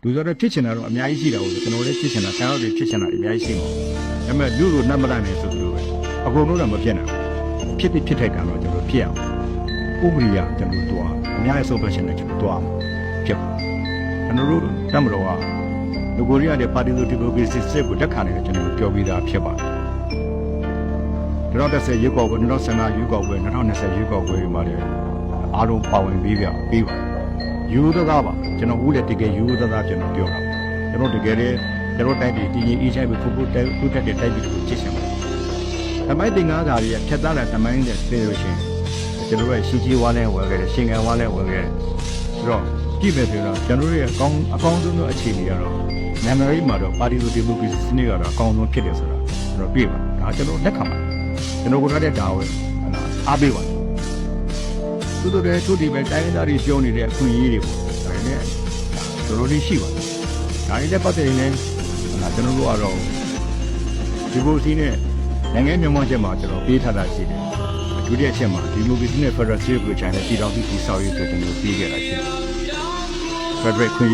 လူဆိုတော့ဖြစ်ချင်တာတော့အများကြီးရှိတာဟုတ်ကျွန်တော်လည်းဖြစ်ချင်တာဆရာတို့ဖြစ်ချင်တာအများကြီးရှိမှာဒါပေမဲ့လူလိုနတ်မတတ်နေဆိုလို့ပဲအကုန်လုံးတော့မဖြစ်နိုင်ဘူးဖြစ်ထိုက်တာတော့ကျွန်တော်ဖြစ်အောင်ဥပဒေရကျွန်တော်တို့အများကြီးဆုံးဖြတ်ရှင်နဲ့ကျွန်တော်တို့ဖြစ်ကျွန်တော်တို့တမတော်ကလူကိုရီးယားတဲ့ပါတီဆိုဒီမိုကရေစီစစ်ကိုလက်ခံနေတယ်ကျွန်တော်ပြောပြီးသားဖြစ်ပါတယ်2010ရွေးကောက်ပွဲ2015ရွေးကောက်ပွဲ2020ရွေးကောက်ပွဲတွေမှာလည်းအားလုံးပါဝင်ပြီးပါယူသသားပါကျွန်တော်ဦးလည်းတကယ်ယူသသားကျွန်တော်ပြောတာကျွန်တော်တကယ်လည်းကျွန်တော်တိုက်ပြီးတည်ငြိမ်အေးချမ်းပြီးဖုတ်တိုက်တဲ့တိုက်ပြီးကိုကြည့်ချင်ပါတယ်။သမိုင်းတင်ကားဓာတ်ရဲ့ဖြတ်သားတဲ့သမိုင်းနဲ့ပြေလို့ရှိရင်ကျွန်တော်ရဲ့ရှိကြီးဝါးနဲ့ဝင်ခဲ့တယ်ရှင်ငံဝါးနဲ့ဝင်ခဲ့တယ်ဆိုတော့ကြည့်မယ်ဆိုတော့ကျွန်တော်ရဲ့အကောင်းဆုံးသောအခြေအနေကတော့နိုင်ငံရေးမှာတော့ပါတီဆိုဒီမိုကရေစီစနစ်ကတော့အကောင်းဆုံးဖြစ်တယ်ဆိုတာကျွန်တော်တွေ့ပါဒါကျွန်တော်လက်ခံပါတယ်ကျွန်တော်ကိုထားတဲ့ဒါဝဲအားပေးပါတယ်သူတို့လည်းသူဒီပဲတိုင်းဒေသတွေပြောနေတဲ့အခွင့်အရေးတွေပေါ့ဒါတွေလည်းတော်တော်လေးရှိပါတယ်ဒါတွေလည်းပတ်သက်ရင်လည်းကျွန်တော်တို့ကတော့ဒီမိုကရေစီနဲ့နိုင်ငံမြန်မာချက်မှာကျွန်တော်ပေးထားတာရှိတယ်ဒုတိယချက်မှာဒီမိုကရေစီနဲ့ဖက်ဒရယ်စီကိုချိုင်းနဲ့ပြည်တော်စုတည်ဆောက်ရေးဆိုကျွန်တော်ပြီးခဲ့တာရှိတယ်ဖက်ဒရယ်ခွင့်